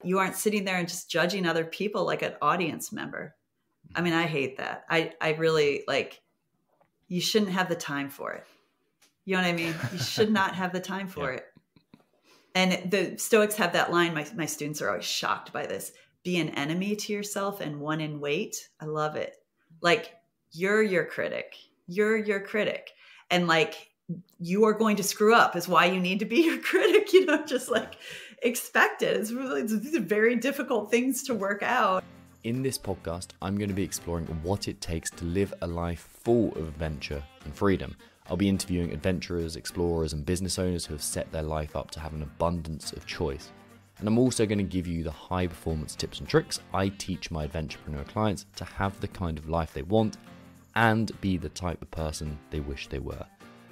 you aren't sitting there and just judging other people like an audience member. I mean, I hate that. I really like, you shouldn't have the time for it. You know what I mean? You should not have the time for it. And the Stoics have that line. My students are always shocked by this. Be an enemy to yourself and one in wait. I love it. Like, you're your critic. You're your critic. And like, you are going to screw up is why you need to be your critic, you know, just like expect it. These are very difficult things to work out. In this podcast, I'm going to be exploring what it takes to live a life full of adventure and freedom. I'll be interviewing adventurers, explorers, and business owners who have set their life up to have an abundance of choice. And I'm also going to give you the high performance tips and tricks I teach my adventurepreneur clients to have the kind of life they want and be the type of person they wish they were.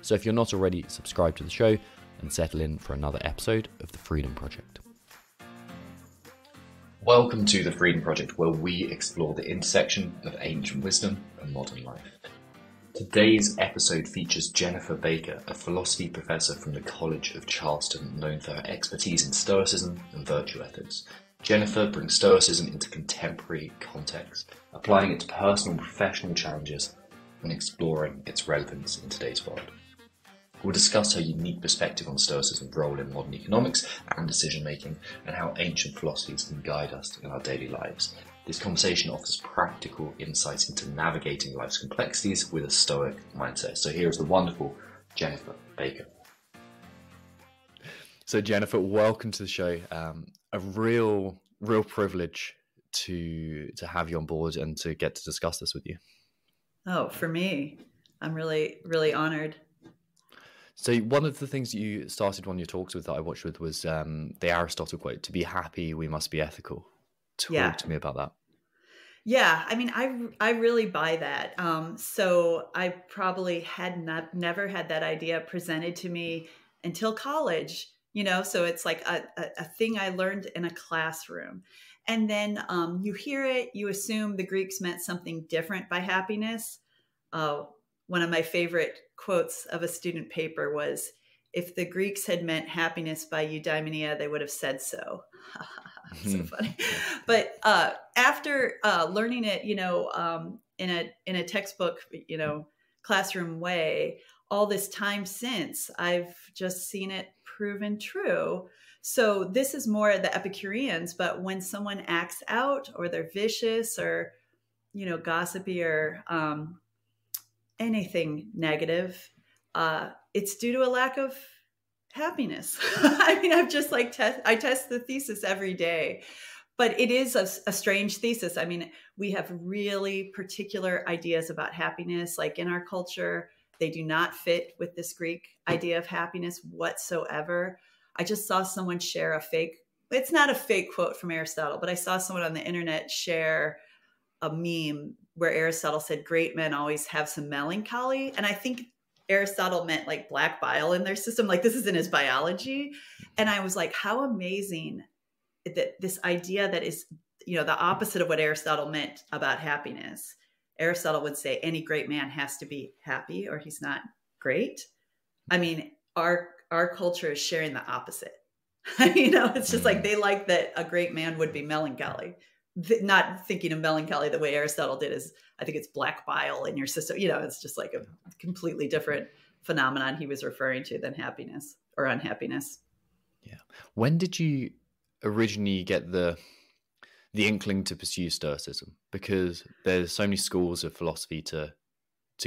So if you're not already, subscribe to the show and settle in for another episode of The Freedom Project. Welcome to The Freedom Project, where we explore the intersection of ancient wisdom and modern life. Today's episode features Jennifer Baker, a philosophy professor from the College of Charleston, known for her expertise in Stoicism and virtue ethics. Jennifer brings Stoicism into contemporary context, applying it to personal and professional challenges and exploring its relevance in today's world. We'll discuss her unique perspective on Stoicism's role in modern economics and decision-making, and how ancient philosophies can guide us in our daily lives. This conversation offers practical insights into navigating life's complexities with a Stoic mindset. So here's the wonderful Jennifer Baker. So Jennifer, welcome to the show. A real privilege to have you on board and to get to discuss this with you. Oh, for me, I'm really, really honored. So one of the things you started one of your talks with that I watched with was the Aristotle quote, "To be happy, we must be ethical." Talk to me about that. Yeah, I mean, I really buy that. So I probably had never had that idea presented to me until college, you know, so it's like a thing I learned in a classroom. And then you hear it, you assume the Greeks meant something different by happiness. One of my favorite quotes of a student paper was, "If the Greeks had meant happiness by eudaimonia, they would have said so." So funny. But after learning it, you know, in a textbook, you know, classroom way, all this time since, I've just seen it proven true. So this is more the Epicureans, but when someone acts out or they're vicious or, you know, gossipy or anything negative, it's due to a lack of happiness. I mean, I've just like, I test the thesis every day, but it is a strange thesis. I mean, we have really particular ideas about happiness. Like in our culture, they do not fit with this Greek idea of happiness whatsoever. I just saw someone share it's not a fake quote from Aristotle, but I saw someone on the internet share a meme where Aristotle said, "Great men always have some melancholy." And I think Aristotle meant like black bile in their system. Like this is in his biology. And I was like, how amazing that this idea that is, you know, the opposite of what Aristotle meant about happiness. Aristotle would say any great man has to be happy or he's not great. I mean, our culture is sharing the opposite. You know, it's just like they like that a great man would be melancholy. Not thinking of melancholy the way Aristotle did is, I think it's black bile in your system. You know, it's just like a completely different phenomenon he was referring to than happiness or unhappiness. Yeah. When did you originally get the inkling to pursue Stoicism? Because there's so many schools of philosophy to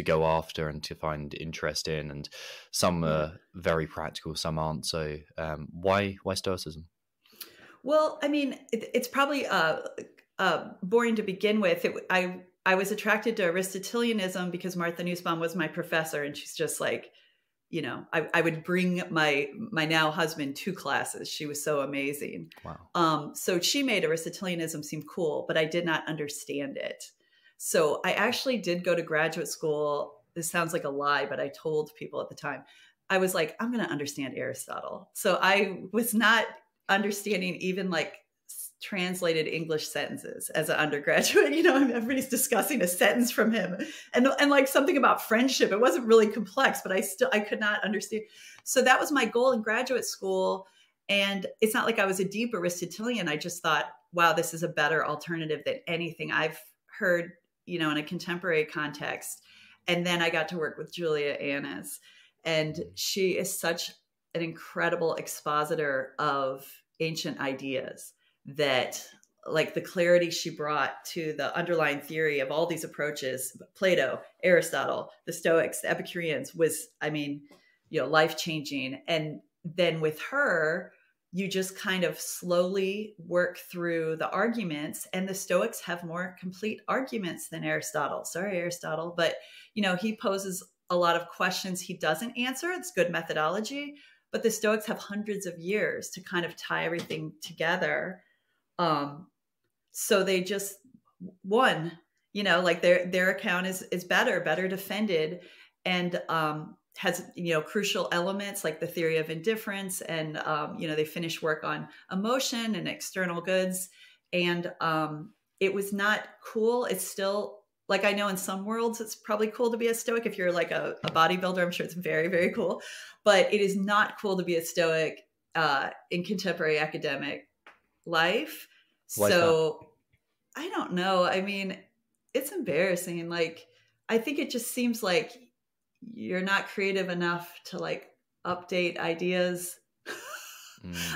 go after and to find interest in, and some are very practical, some aren't. So why Stoicism? Well, I mean, it's probably boring to begin with. I was attracted to Aristotelianism because Martha Nussbaum was my professor, and she's just like, you know, I would bring my now husband to classes. She was so amazing. Wow. So she made Aristotelianism seem cool, but I did not understand it. So I actually did go to graduate school. This sounds like a lie, but I told people at the time, I was like, I'm going to understand Aristotle. So I was not understanding even like translated English sentences as an undergraduate. You know, everybody's discussing a sentence from him and like something about friendship. It wasn't really complex, but I could not understand. So that was my goal in graduate school. And it's not like I was a deep Aristotelian. I just thought, wow, this is a better alternative than anything I've heard, in a contemporary context. And then I got to work with Julia Annis, and she is such an incredible expositor of ancient ideas that, like, the clarity she brought to the underlying theory of all these approaches, Plato, Aristotle, the Stoics, the Epicureans, was, life-changing. And then with her, you just kind of slowly work through the arguments, and the Stoics have more complete arguments than Aristotle. Sorry, Aristotle. But, he poses a lot of questions he doesn't answer. It's good methodology, but the Stoics have hundreds of years to kind of tie everything together. So they just won, like their account is better defended, and has, crucial elements like the theory of indifference, and, they finish work on emotion and external goods. And it was not cool. It's still, like, I know in some worlds it's probably cool to be a Stoic. If you're like a bodybuilder, I'm sure it's very, very cool. But it is not cool to be a Stoic in contemporary academic life. Why is So I don't know. I mean, it's embarrassing. Like, I think it just seems like you're not creative enough to, like, update ideas.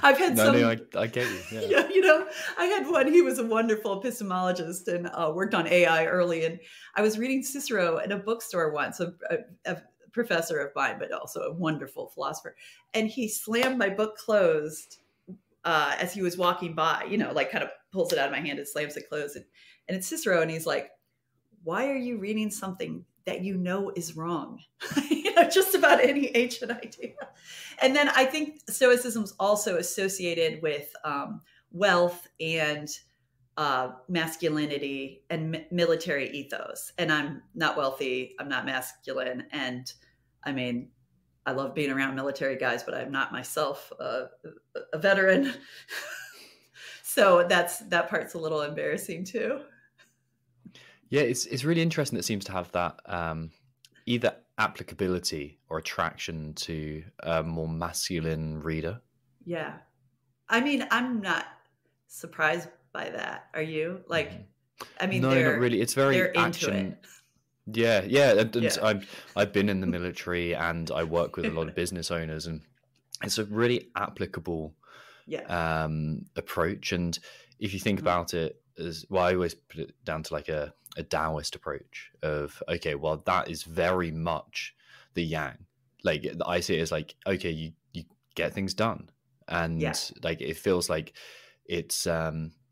I've had I get you. Yeah. I had one. He was a wonderful epistemologist and worked on AI early. And I was reading Cicero in a bookstore once, a professor of mine, but also a wonderful philosopher. And he slammed my book closed as he was walking by, like, kind of pulls it out of my hand and slams it closed. And it's Cicero. And he's like, why are you reading something that is wrong? Just about any ancient idea. And then I think Stoicism is also associated with wealth and masculinity and military ethos. And I'm not wealthy. I'm not masculine. And I mean, I love being around military guys, but I'm not myself a veteran. So that part's a little embarrassing too. Yeah, it's really interesting that it seems to have that either applicability or attraction to a more masculine reader. Yeah. I mean, I'm not surprised by that. Are you? Like, I mean, no, not really. It's very action. Into it. Yeah. And Yeah. I've been in the military, and I work with a lot of business owners, and it's a really applicable approach. And if you think about it as, well, I always put it down to like a Taoist approach of, okay, well, that is very much the yang. Like, I see it as like, okay, you get things done. And like, it feels like it's,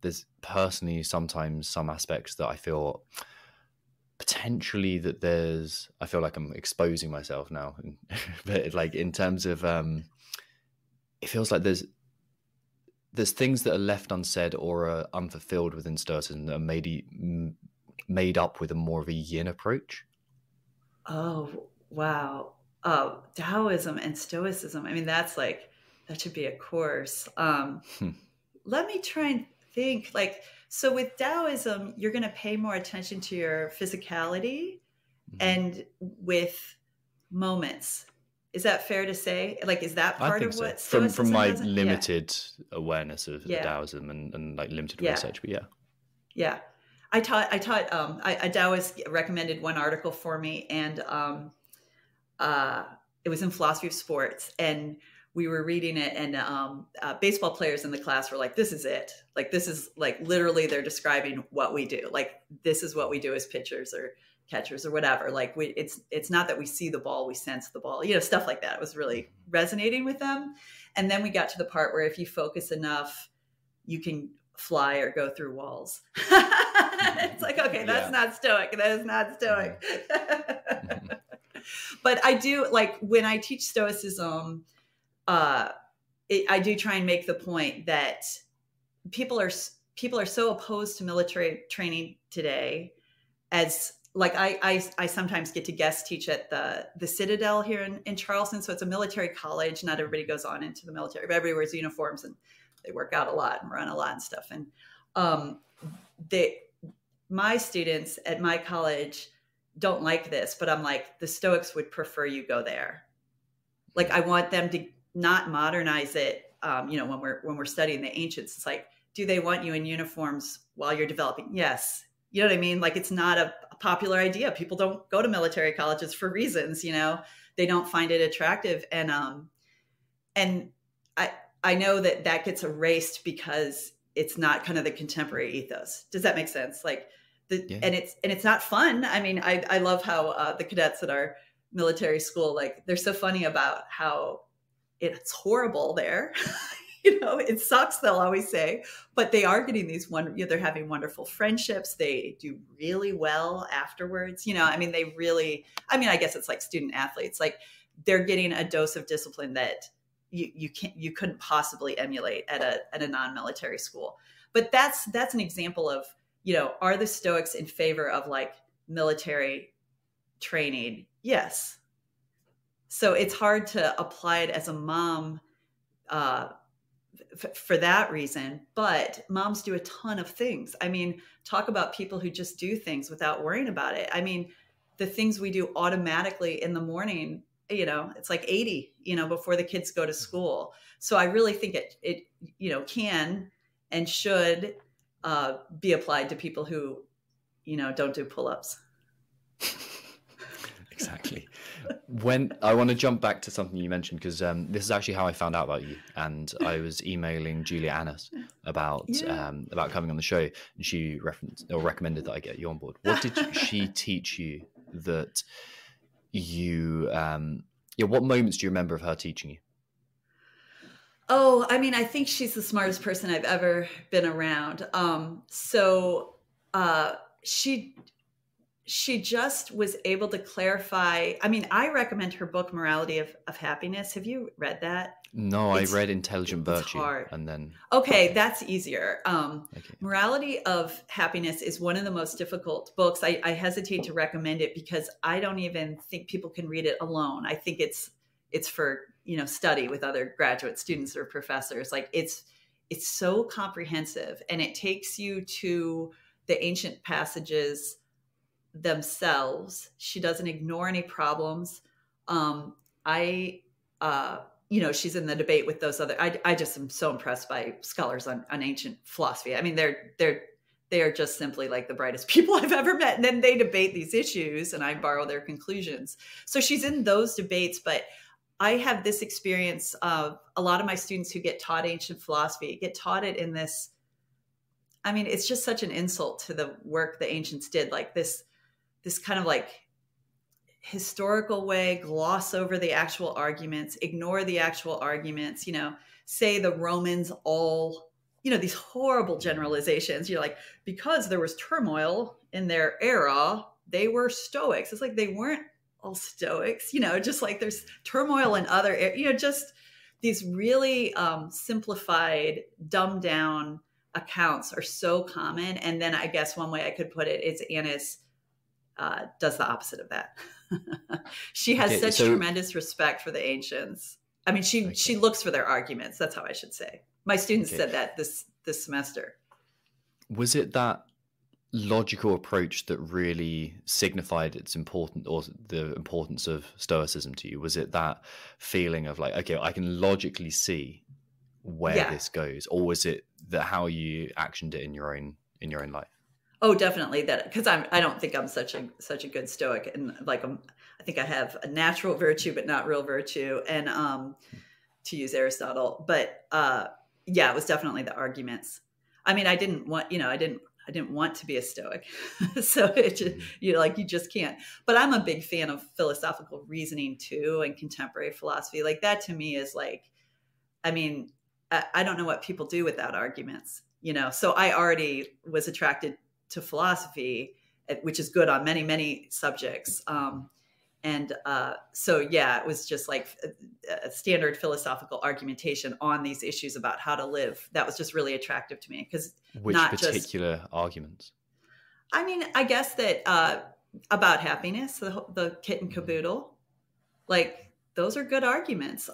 there's personally sometimes some aspects that I feel potentially that I feel like I'm exposing myself now, but like in terms of, it feels like there's things that are left unsaid or are unfulfilled within Stoicism that are made up with a more of a yin approach. Oh, wow. Taoism and Stoicism. I mean, that should be a course. Let me try and think. Like, so with Taoism, you're going to pay more attention to your physicality and with moments. Is that fair to say? Like, is that part of what Stoicism from my doesn't? limited awareness of Taoism and like limited research, but yeah. I taught. A Taoist recommended one article for me, and it was in philosophy of sports, and we were reading it, and baseball players in the class were like, "This is it. Like, this is like literally they're describing what we do. Like, this is what we do as pitchers or catchers or whatever. Like, it's not that we see the ball, we sense the ball. Stuff like that. It was really resonating with them. And then we got to the part where if you focus enough, you can fly or go through walls. It's like, okay, that's not Stoic. That is not Stoic. But I do, like, when I teach Stoicism, I do try and make the point that people are so opposed to military training today. As like, I sometimes get to guest teach at the Citadel here in Charleston. So it's a military college. Not everybody goes on into the military, but everybody wears uniforms and they work out a lot and run a lot and stuff. And my students at my college don't like this, but I'm like, the Stoics would prefer you go there. Like, I want them to not modernize it when we're studying the ancients, it's like, do they want you in uniforms while you're developing? Yes. You know what I mean? Like, it's not a popular idea. People don't go to military colleges for reasons, they don't find it attractive. And I know that gets erased because it's not kind of the contemporary ethos. Does that make sense? Like and it's not fun. I mean, I love how the cadets at our military school, like, they're so funny about how it's horrible there. It sucks, they'll always say, but they are getting these they're having wonderful friendships. They do really well afterwards. I mean, I guess it's like student athletes, like, they're getting a dose of discipline that you couldn't possibly emulate at a non-military school. But that's an example of, are the Stoics in favor of like military training? Yes. So it's hard to apply it as a mom for that reason, but moms do a ton of things. I mean, talk about people who just do things without worrying about it. I mean, the things we do automatically in the morning, it's like 80, before the kids go to school. So I really think it can and should be applied to people who, don't do pull-ups. Exactly. When I want to jump back to something you mentioned, because this is actually how I found out about you, and I was emailing Julia Annis about coming on the show, and she recommended that I get you on board. What did she teach you that you what moments do you remember of her teaching you? Oh, I mean, I think she's the smartest person I've ever been around. She just was able to clarify. I mean, I recommend her book, Morality of Happiness. Have you read that? No, I read Intelligent Virtue. Hard. And then... Okay, that's easier. Okay. Morality of Happiness is one of the most difficult books. I hesitate to recommend it because I don't even think people can read it alone. I think it's for, study with other graduate students or professors. Like, it's so comprehensive, and it takes you to the ancient passages themselves. She doesn't ignore any problems. She's in the debate with those other, I just am so impressed by scholars on ancient philosophy. I mean, they are just simply like the brightest people I've ever met. And then they debate these issues and I borrow their conclusions. So she's in those debates, but I have this experience of a lot of my students who get taught ancient philosophy, get taught it in this, I mean, it's just such an insult to the work the ancients did, like this kind of like historical way, gloss over the actual arguments, ignore the actual arguments, say the Romans all, these horrible generalizations. You're like, because there was turmoil in their era, they were Stoics. It's like, they weren't all Stoics, just like there's turmoil in other, just these really simplified, dumbed down accounts are so common. And then I guess one way I could put it is Annis does the opposite of that. She has such tremendous respect for the ancients. I mean, she looks for their arguments. That's how I should say. My students said that this semester. Was it that logical approach that really signified its important, or the importance of Stoicism to you? Was it that feeling of like, okay, I can logically see where this goes, or was it that how you actioned it in your own life? Oh, definitely that, because I don't think I'm such a good Stoic, and like I think I have a natural virtue but not real virtue, and to use Aristotle. But it was definitely the arguments. I mean, I didn't want to be a Stoic, so it just, you just can't. But I'm a big fan of philosophical reasoning too, and contemporary philosophy. Like, that to me is like, I mean, I don't know what people do without arguments. So I already was attracted to philosophy, which is good on many, many subjects. It was just like a standard philosophical argumentation on these issues about how to live. That was just really attractive to me, because which particular arguments? I mean, I guess that about happiness, the kit and caboodle, like, those are good arguments.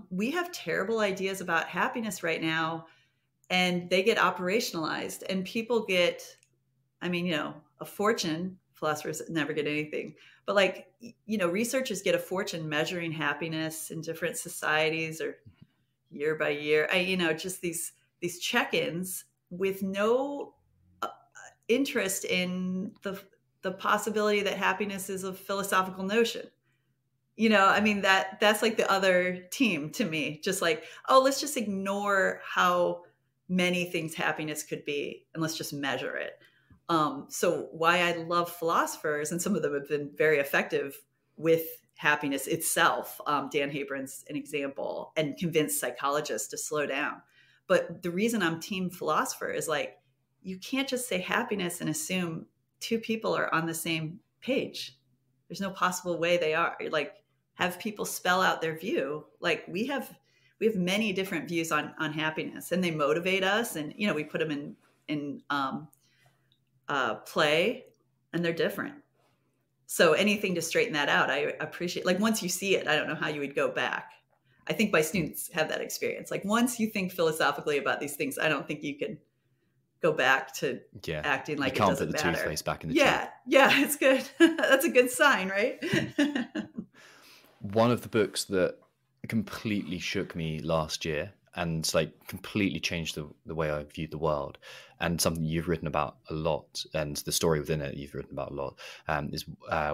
We have terrible ideas about happiness right now, and they get operationalized, and people get, a fortune. Philosophers never get anything, but researchers get a fortune measuring happiness in different societies, or, year by year. Just these check-ins with no interest in the possibility that happiness is a philosophical notion. That's like the other team to me, just like, oh, let's just ignore how many things happiness could be and let's just measure it. So why I love philosophers, and some of them have been very effective with happiness itself. Dan Habron's an example, and convinced psychologists to slow down. But the reason I'm team philosopher is like, you can't just say happiness and assume two people are on the same page. There's no possible way they are. Like, have people spell out their view. Like we have many different views on happiness, and they motivate us. And, we put them in play, and they're different. So anything to straighten that out, I appreciate. Like once you see it, I don't know how you would go back. I think my students have that experience. Like once you think philosophically about these things, I don't think you can go back to acting like it doesn't matter. You can't put the toothpaste back in the tube. Yeah, it's good. That's a good sign, right? One of the books that completely shook me last year and like completely changed the way I viewed the world, and something you've written about a lot, and the story within it you've written about a lot, is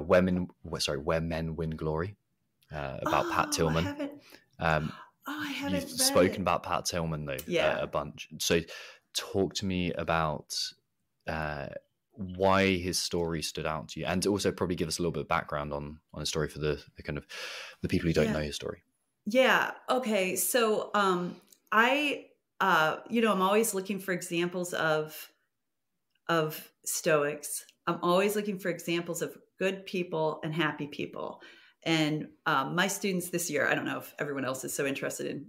Where Men Win Glory, about Pat Tillman. I haven't You've spoken about Pat Tillman though, a bunch. So talk to me about why his story stood out to you, and also probably give us a little bit of background on his story for the kind of the people who don't know his story. Yeah. Okay. So I'm always looking for examples of Stoics. I'm always looking for examples of good people and happy people. And my students this year, I don't know if everyone else is so interested in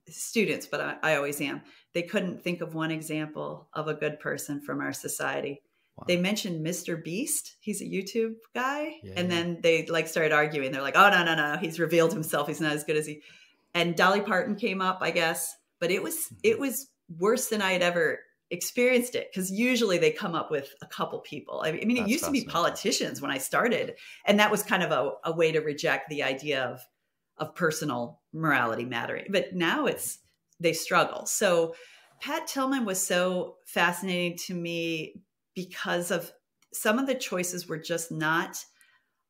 students, but I always am. They couldn't think of one example of a good person from our society. Wow. They mentioned Mr. Beast. He's a YouTube guy. Yeah. And then they like started arguing. They're like, oh, no. He's revealed himself. He's not as good as he. And Dolly Parton came up, I guess. But it was worse than I had ever experienced it. Because usually they come up with a couple people. I mean, it used to be politicians when I started. And that was kind of a way to reject the idea of personal morality mattering. But now they struggle. So Pat Tillman was so fascinating to me because of some of the choices were just not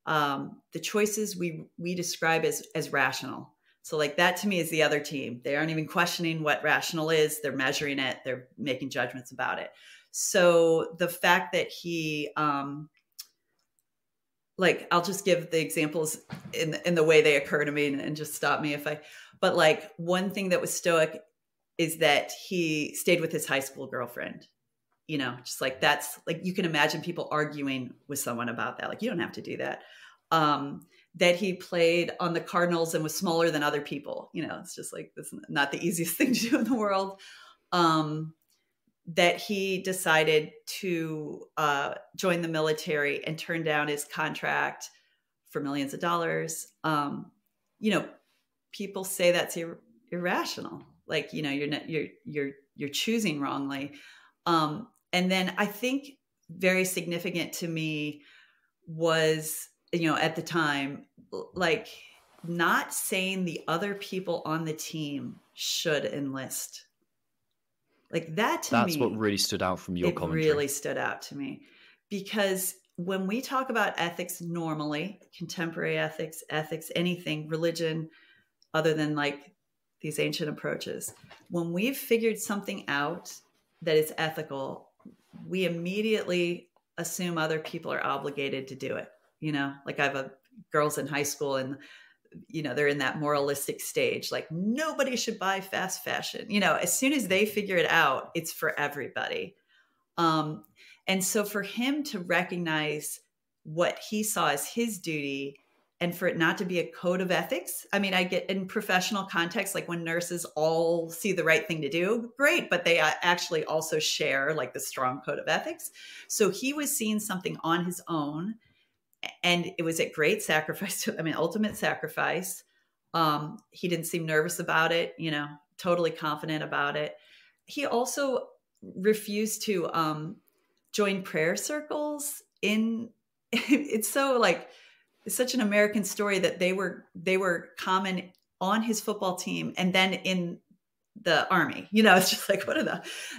the choices we describe as rational. So like that to me is the other team. They aren't even questioning what rational is. They're measuring it. They're making judgments about it. So the fact that he, I'll just give the examples in the way they occur to me and just stop me but like one thing that was Stoic is that he stayed with his high school girlfriend. Just like that's like, you can imagine people arguing with someone about that. Like, you don't have to do that. That he played on the Cardinals and was smaller than other people. It's just like, this is not the easiest thing to do in the world. That he decided to join the military and turn down his contract for millions of dollars. People say that's irrational. Like, you're choosing wrongly. And then I think very significant to me was, at the time, like not saying the other people on the team should enlist. Like that's what really stood out from your commentary. It really stood out to me because when we talk about ethics normally, contemporary ethics, anything, religion, other than like these ancient approaches, when we've figured something out that is ethical, we immediately assume other people are obligated to do it. Like I have girls in high school and, they're in that moralistic stage, like nobody should buy fast fashion. As soon as they figure it out, it's for everybody. And so for him to recognize what he saw as his duty and for it not to be a code of ethics. I mean, I get in professional context, like when nurses all see the right thing to do, great, but they actually also share like the strong code of ethics. So he was seeing something on his own and it was at great sacrifice, ultimate sacrifice. He didn't seem nervous about it, totally confident about it. He also refused to join prayer circles it's so like, it's such an American story that they were common on his football team and then in the army. It's just like,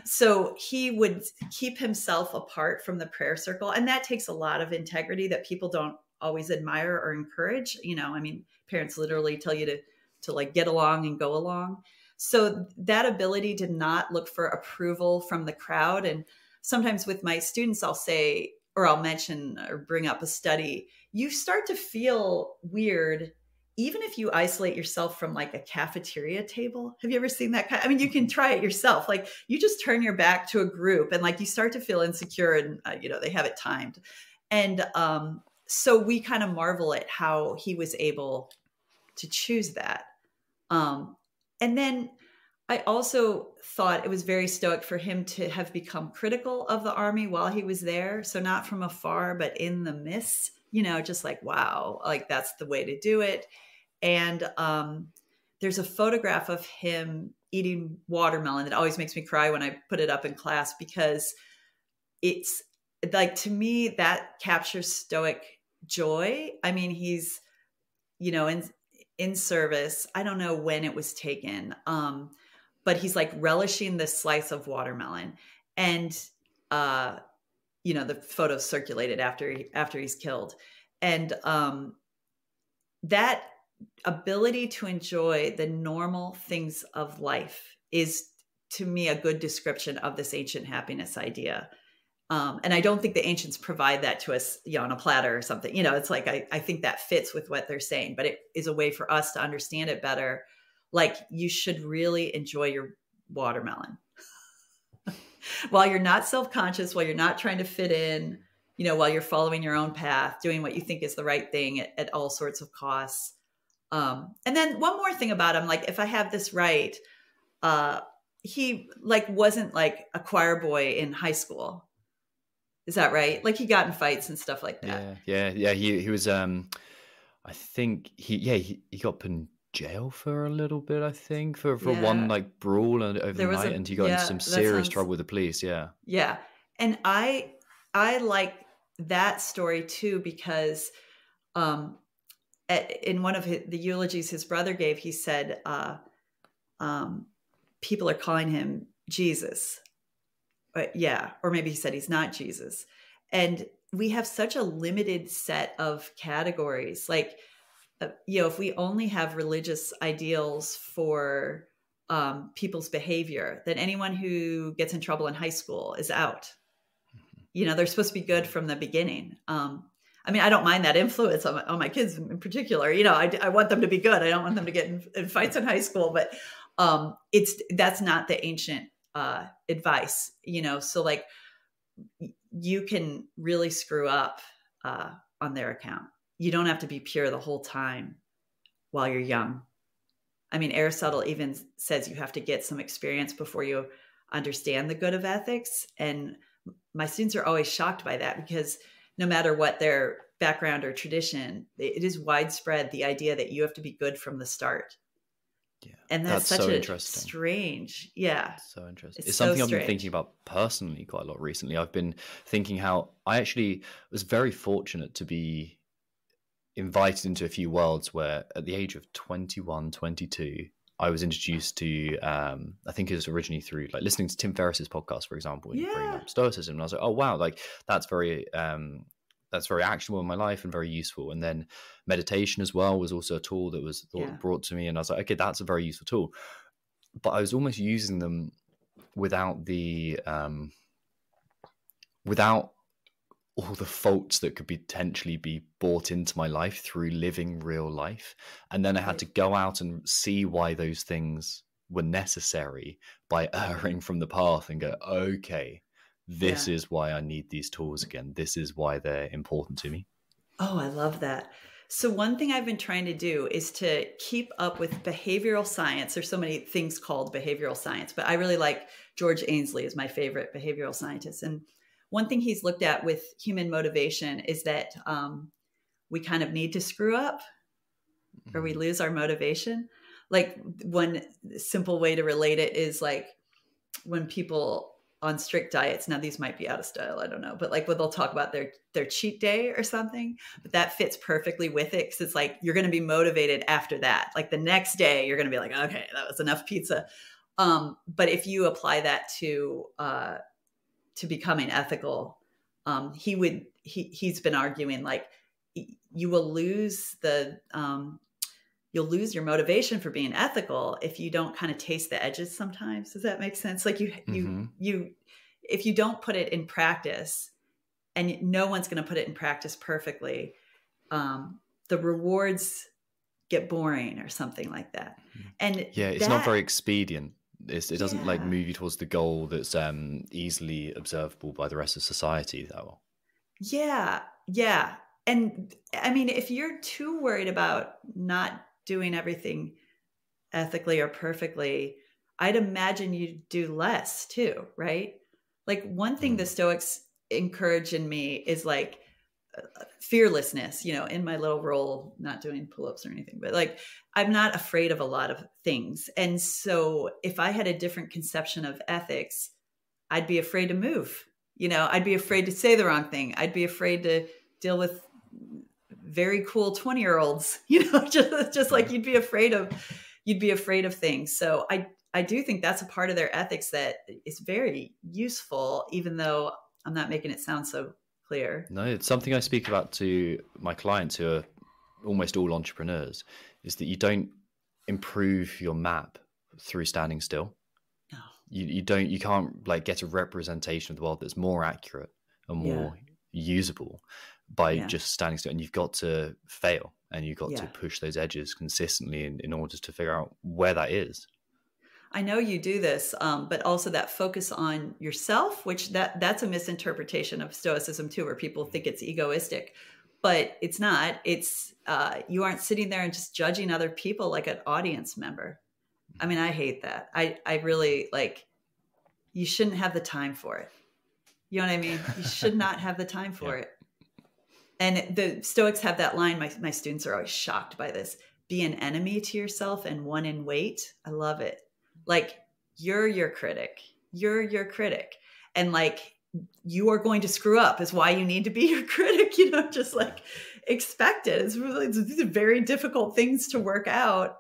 so he would keep himself apart from the prayer circle. And that takes a lot of integrity that people don't always admire or encourage. Parents literally tell you to like get along and go along. So that ability to not look for approval from the crowd. And sometimes with my students, I'll say, or I'll mention or bring up a study, you start to feel weird even if you isolate yourself from like a cafeteria table. Have you ever seen that? You can try it yourself. Like you just turn your back to a group and like you start to feel insecure and, they have it timed. And so we kind of marvel at how he was able to choose that. And then I also thought it was very Stoic for him to have become critical of the army while he was there. So not from afar, but in the midst, just like, wow, like that's the way to do it. And there's a photograph of him eating watermelon that always makes me cry when I put it up in class, because it's like, to me, that captures Stoic joy. He's, in service. I don't know when it was taken, but he's like relishing this slice of watermelon. And, the photos circulated after he's killed. And that ability to enjoy the normal things of life is, to me, a good description of this ancient happiness idea. And I don't think the ancients provide that to us, on a platter or something. It's like, I think that fits with what they're saying, but it is a way for us to understand it better. Like you should really enjoy your watermelon while you're not self-conscious, while you're not trying to fit in, while you're following your own path, doing what you think is the right thing at all sorts of costs. And then one more thing about him, like, if I have this right, he like wasn't like a choir boy in high school. Is that right? Like he got in fights and stuff like that. Yeah. He was, I think he got put in jail for a little bit, I think, for one like brawl over the night, and he got into some serious trouble with the police. Yeah. Yeah. And I like that story too, because, in one of the eulogies his brother gave, he said, people are calling him Jesus. Or maybe he said he's not Jesus. And we have such a limited set of categories. Like, if we only have religious ideals for people's behavior, then anyone who gets in trouble in high school is out. They're supposed to be good from the beginning. I don't mind that influence on my kids in particular. I want them to be good. I don't want them to get in fights in high school, but that's not the ancient advice, so like you can really screw up on their account. You don't have to be pure the whole time while you're young. Aristotle even says you have to get some experience before you understand the good of ethics. And my students are always shocked by that, because no matter what their background or tradition, it is widespread, the idea that you have to be good from the start. Yeah, and that's such so interesting. Strange. Yeah. So interesting. It's something I've been thinking about personally quite a lot recently. I've been thinking how I actually was very fortunate to be invited into a few worlds where at the age of 21, 22, I was introduced to, I think it was originally through like listening to Tim Ferriss's podcast, for example, and bringing up Stoicism. And I was like, oh, wow, like that's very actionable in my life and very useful. And then meditation as well was also a tool that was brought to me. And I was like, okay, that's a very useful tool. But I was almost using them without without all the faults that could potentially be brought into my life through living real life. And then I had to go out and see why those things were necessary by erring from the path and go, okay, this is why I need these tools again. This is why they're important to me. Oh, I love that. So one thing I've been trying to do is to keep up with behavioral science. There's so many things called behavioral science, but I really like George Ainsley is my favorite behavioral scientist. And one thing he's looked at with human motivation is that we kind of need to screw up or we lose our motivation. Like one simple way to relate it is like when people on strict diets, now these might be out of style, I don't know, but like when they'll talk about their cheat day or something, but that fits perfectly with it. Cause it's like, you're going to be motivated after that. Like the next day you're going to be like, okay, that was enough pizza. But if you apply that to becoming ethical, he's been arguing like you will lose you'll lose your motivation for being ethical if you don't kind of taste the edges sometimes. Does that make sense? Like if you don't put it in practice, and no one's going to put it in practice perfectly, the rewards get boring or something like that. And it's not very expedient. It doesn't like move you towards the goal that's easily observable by the rest of society, though. Yeah. And I mean, if you're too worried about not doing everything ethically or perfectly, I'd imagine you'd do less too, right? Like one thing the Stoics encourage in me is like fearlessness, in my little role, not doing pull-ups or anything, but like I'm not afraid of a lot of things. And so if I had a different conception of ethics, I'd be afraid to move. I'd be afraid to say the wrong thing. I'd be afraid to deal with very cool 20-year-olds, just like you'd be afraid of things. So I do think that's a part of their ethics that is very useful, even though I'm not making it sound so clear. No, it's something I speak about to my clients who are almost all entrepreneurs, is that you don't improve your map through standing still. No. You can't like get a representation of the world that's more accurate and more usable by just standing still. And you've got to fail, and you've got to push those edges consistently in order to figure out where that is. I know you do this, but also that focus on yourself, which that's a misinterpretation of Stoicism too, where people think it's egoistic, but it's not. It's you aren't sitting there and just judging other people like an audience member. I mean, I hate that. I really you shouldn't have the time for it. You know what I mean? You should not have the time for it. And the Stoics have that line. My students are always shocked by this. Be an enemy to yourself and one in wait. I love it. Like you're your critic. You're your critic. And like you are going to screw up is why you need to be your critic, just like expect it. These are very difficult things to work out.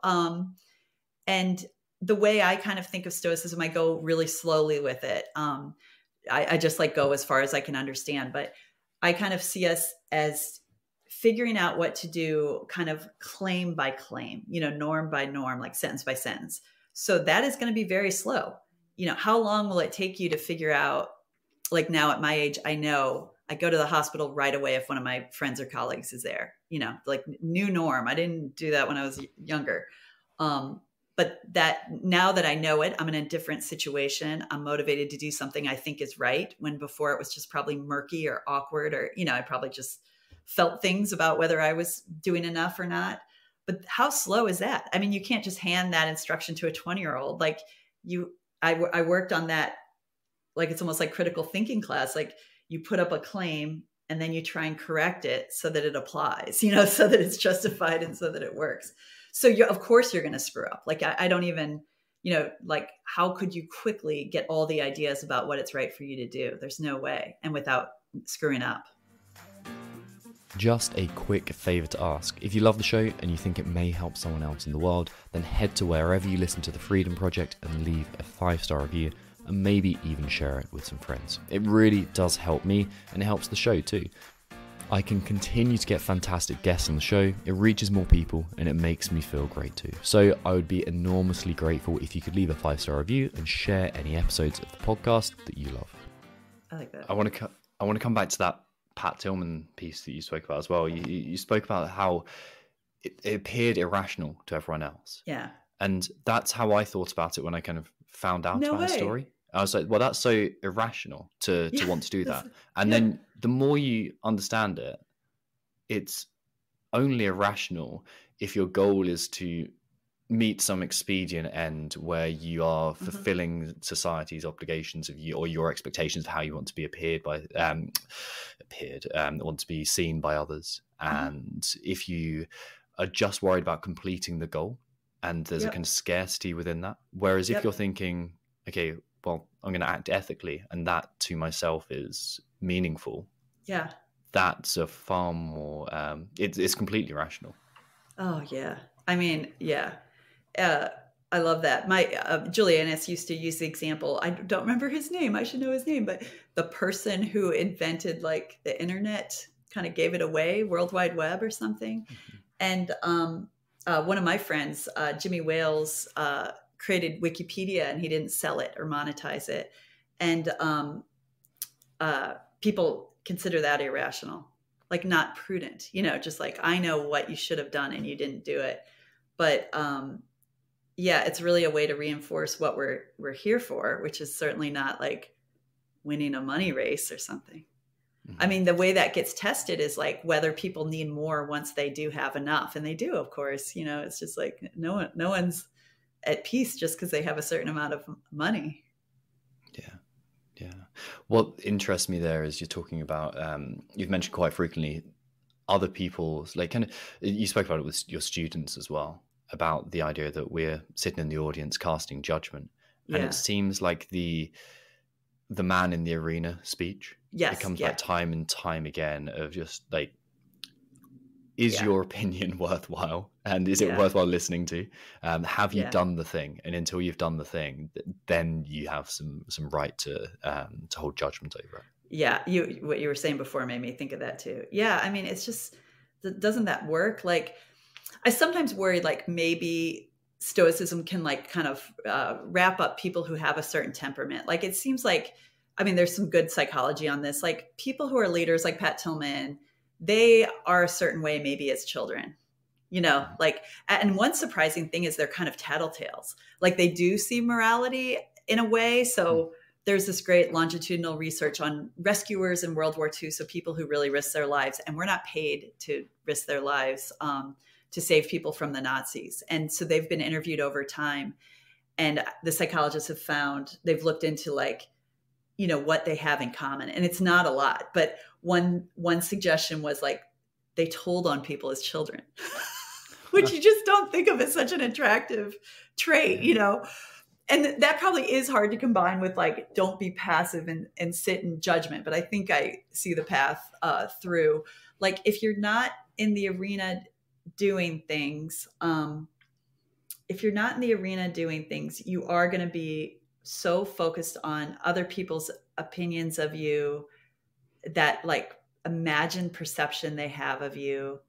And the way I kind of think of Stoicism, I go really slowly with it. I just like go as far as I can understand, but I kind of see us as figuring out what to do kind of claim by claim, norm by norm, like sentence by sentence. So that is going to be very slow. How long will it take you to figure out, like now at my age, I know I go to the hospital right away if one of my friends or colleagues is there, like new norm. I didn't do that when I was younger. But that now that I know it, I'm in a different situation. I'm motivated to do something I think is right, when before it was just probably murky or awkward, or, I probably just felt things about whether I was doing enough or not. But how slow is that? I mean, you can't just hand that instruction to a 20-year-old. Like I worked on that. Like, it's almost like critical thinking class. Like you put up a claim and then you try and correct it so that it applies, so that it's justified and so that it works. So of course you're going to screw up. Like I don't even, like how could you quickly get all the ideas about what it's right for you to do? There's no way. And without screwing up. Just a quick favor to ask. If you love the show and you think it may help someone else in the world, then head to wherever you listen to the Freedom Project and leave a 5-star review, and maybe even share it with some friends. It really does help me, and it helps the show too. I can continue to get fantastic guests on the show, it reaches more people, and it makes me feel great too. So I would be enormously grateful if you could leave a 5-star review and share any episodes of the podcast that you love. I like that. I want to come back to that Pat Tillman piece that you spoke about as well. You spoke about how it appeared irrational to everyone else. Yeah. And that's how I thought about it when I kind of found out about his story. I was like, well, that's so irrational to want to do that. And then the more you understand it, it's only irrational if your goal is to meet some expedient end where you are fulfilling society's obligations of you, or your expectations of how you want to be want to be seen by others. And if you are just worried about completing the goal, and there's a kind of scarcity within that. Whereas if you're thinking, okay, well, I'm going to act ethically, and that to myself is meaningful. Yeah. That's a far more, it's completely rational. Oh, yeah. I mean, yeah. I love that. My Julianus used to use the example. I don't remember his name. I should know his name, but the person who invented like the internet kind of gave it away, World Wide Web or something. Mm-hmm. And one of my friends, Jimmy Wales, created Wikipedia, and he didn't sell it or monetize it. And people consider that irrational, like not prudent, just like, I know what you should have done and you didn't do it. But yeah, it's really a way to reinforce what we're here for, which is certainly not like winning a money race or something. Mm-hmm. I mean, the way that gets tested is like whether people need more once they do have enough. And they do, of course. It's just like no one's at peace just because they have a certain amount of money. Yeah. What interests me there is you're talking about, you've mentioned quite frequently other people's, like kind of, you spoke about it with your students as well, about the idea that we're sitting in the audience casting judgment. And it seems like the man in the arena speech becomes like time and time again of just like, is your opinion worthwhile? And is it worthwhile listening to? Have you done the thing? And until you've done the thing, then you have some right to hold judgment over it. Yeah. What you were saying before made me think of that too. Yeah. I mean, it's just, doesn't that work? Like, I sometimes worry like maybe Stoicism can like kind of wrap up people who have a certain temperament. Like it seems like, I mean, there's some good psychology on this. Like people who are leaders like Pat Tillman, they are a certain way maybe as children, like, and one surprising thing is they're kind of tattletales. Like they do see morality in a way. So there's this great longitudinal research on rescuers in World War II. So people who really risk their lives, and were not paid to risk their lives to save people from the Nazis. And so they've been interviewed over time, and the psychologists have found, they've looked into like, what they have in common. And it's not a lot, but one suggestion was like, they told on people as children, which you just don't think of as such an attractive trait, and that probably is hard to combine with like, don't be passive and sit in judgment. But I think I see the path through, like, if you're not in the arena doing things, you are going to be so focused on other people's opinions of you, that like imagined perception they have of you.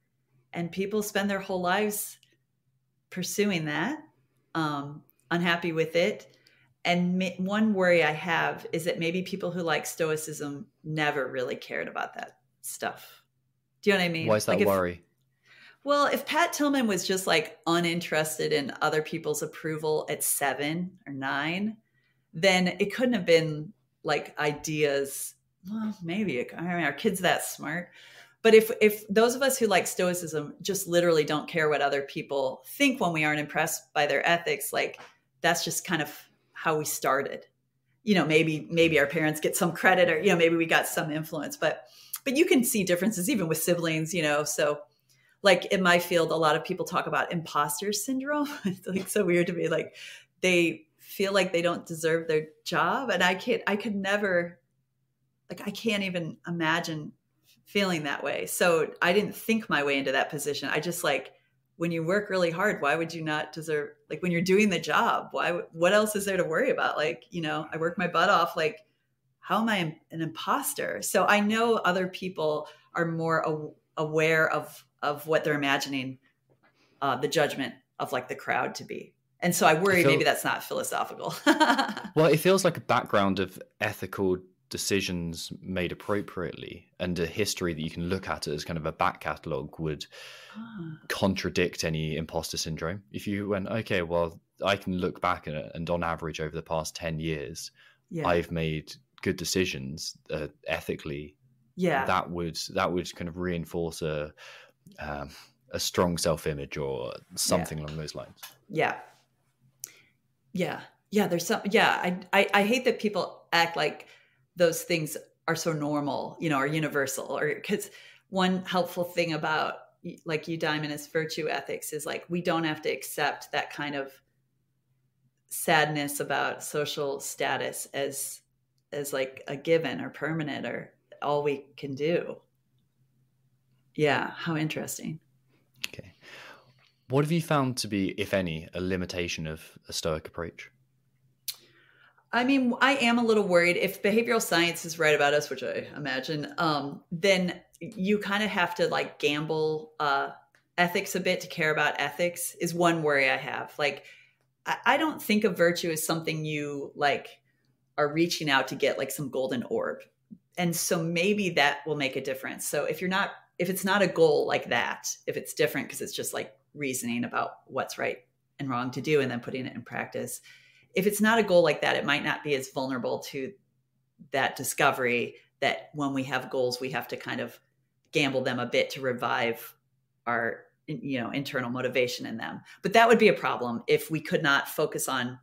And people spend their whole lives pursuing that, unhappy with it. And one worry I have is that maybe people who like Stoicism never really cared about that stuff. Do you know what I mean? Why is that like worry? Well, if Pat Tillman was just like uninterested in other people's approval at 7 or 9, then it couldn't have been like ideas. Well, maybe, I mean, our kids that smart. But if those of us who like Stoicism just literally don't care what other people think when we aren't impressed by their ethics, like that's just kind of how we started. Maybe our parents get some credit, or, maybe we got some influence, but you can see differences even with siblings, so like in my field, a lot of people talk about imposter syndrome. It's like so weird to me. Like they feel like they don't deserve their job. And I could never, like, I can't even imagine feeling that way. So I didn't think my way into that position. I just like, when you work really hard, why would you not deserve, like when you're doing the job, what else is there to worry about? Like, I work my butt off. Like, how am I an imposter? So I know other people are more aware of what they're imagining the judgment of like the crowd to be. And so I worry maybe that's not philosophical. Well, it feels like a background of ethical decisions made appropriately, and a history that you can look at as kind of a back catalogue would contradict any imposter syndrome. If you went, okay, well, I can look back at it, and on average over the past 10 years, I've made good decisions ethically. Yeah, that would kind of reinforce a strong self-image or something along those lines. There's some. I hate that people act like those things are so normal, are universal, or because one helpful thing about like eudaimonis virtue ethics is like, we don't have to accept that kind of sadness about social status as like a given or permanent or all we can do. Yeah. How interesting. Okay. What have you found to be, if any, a limitation of a Stoic approach? I mean, I am a little worried if behavioral science is right about us, which I imagine, then you kind of have to like gamble ethics a bit to care about ethics is one worry I have. Like, I don't think of virtue as something you like are reaching out to get like some golden orb. And so maybe that will make a difference. So if it's not a goal like that, if it's different because it's just like reasoning about what's right and wrong to do and then putting it in practice. If it's not a goal like that, it might not be as vulnerable to that discovery that when we have goals, we have to kind of gamble them a bit to revive our, internal motivation in them. But that would be a problem if we could not focus on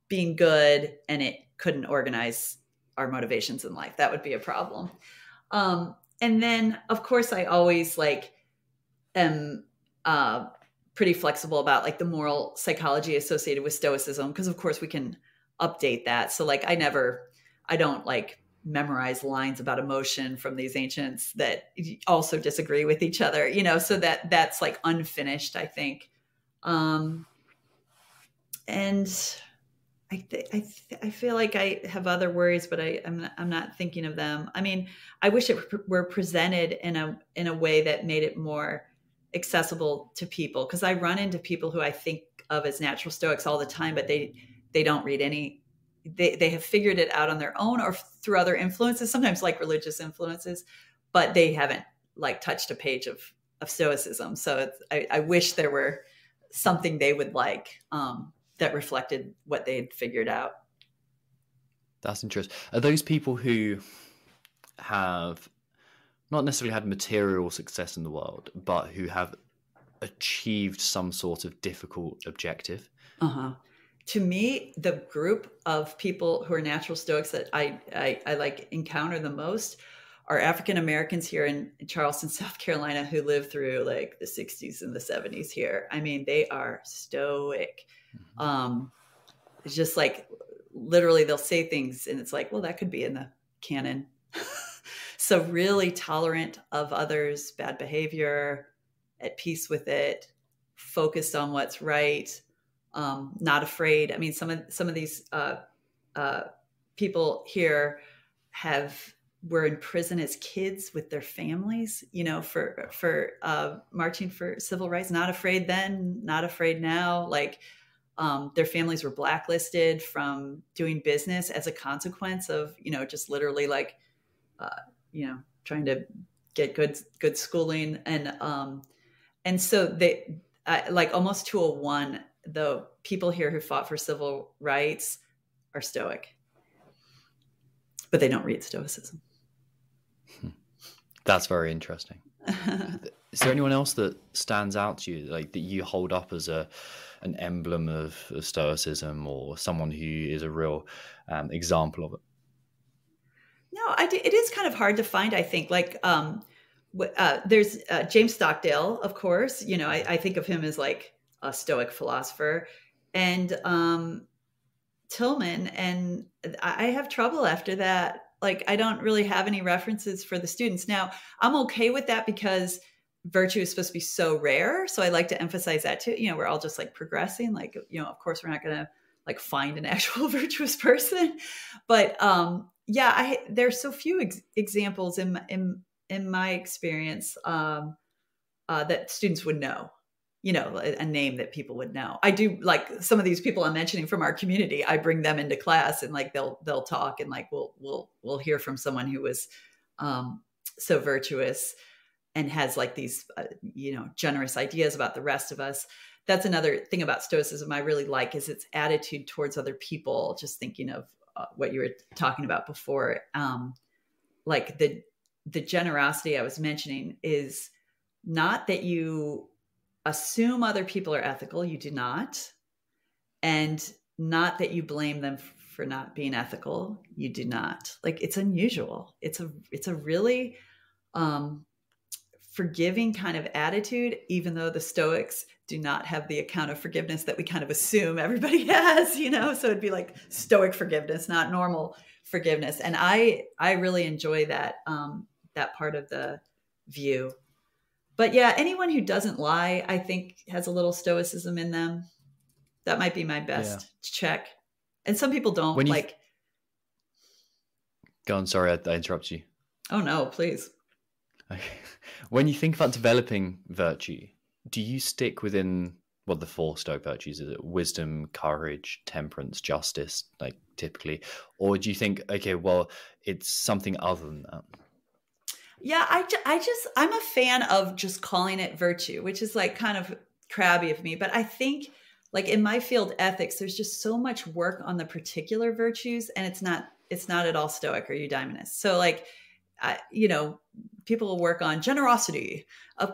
being good and it couldn't organize our motivations in life. That would be a problem. And then of course I always am pretty flexible about like the moral psychology associated with Stoicism, because of course we can update that. So like I don't like memorize lines about emotion from these ancients that also disagree with each other, so that's like unfinished, I think. And I feel like I have other worries, but I'm not thinking of them. I mean, I wish it were presented in a way that made it more accessible to people, because I run into people who I think of as natural Stoics all the time, but they don't read any. They have figured it out on their own or through other influences, sometimes like religious influences, but they haven't like touched a page of Stoicism. So I wish there were something they would like that reflected what they had figured out. That's interesting. Are those people who have not necessarily had material success in the world, but who have achieved some sort of difficult objective? To me, the group of people who are natural Stoics that I like encounter the most are African Americans here in Charleston, South Carolina, who lived through like the 60s and the 70s here. I mean, they are Stoic. It's just like literally they'll say things and it's like, well, that could be in the canon. So really tolerant of others' bad behavior, at peace with it, focused on what's right, not afraid. I mean, some of these people here were in prison as kids with their families, for marching for civil rights. Not afraid then, not afraid now. Like their families were blacklisted from doing business as a consequence of, just literally like, trying to get good schooling. And so they like almost to a one, the people here who fought for civil rights are Stoic, but they don't read Stoicism. That's very interesting. Is there anyone else that stands out to you, like that you hold up as an emblem of Stoicism, or someone who is a real example of it? No, it is kind of hard to find, I think. Like there's James Stockdale, of course. I think of him as like a Stoic philosopher, and Tillman. And I have trouble after that. Like, I don't really have any references for the students. Now, I'm okay with that because virtue is supposed to be so rare. So I like to emphasize that too. We're all just like progressing. Like, of course, we're not going to like find an actual virtuous person. But there's so few examples in my experience that students would know. A name that people would know. I do like some of these people I'm mentioning from our community. I bring them into class and like they'll talk and like we'll hear from someone who was so virtuous and has like these generous ideas about the rest of us. That's another thing about Stoicism I really like, is its attitude towards other people. Just thinking of what you were talking about before, like the generosity I was mentioning is not that you assume other people are ethical. You do not. And not that you blame them for not being ethical. You do not. Like, it's unusual. It's a really forgiving kind of attitude, even though the Stoics do not have the account of forgiveness that we kind of assume everybody has, so it'd be like Stoic forgiveness, not normal forgiveness. And I really enjoy that part of the view. But yeah, anyone who doesn't lie, I think has a little stoicism in them. That might be my Yeah. best check. And some people don't When you like, go on, sorry, I interrupted you. oh no, please. Okay. When you think about developing virtue, do you stick within what the four Stoic virtues is? It wisdom, courage, temperance, justice, like typically, or do you think, okay, well, it's something other than that? Yeah, I'm a fan of just calling it virtue, which is like kind of crabby of me. But I think like in my field, ethics, there's just so much work on the particular virtues, and it's not at all Stoic or eudaimonists. So like, people will work on generosity,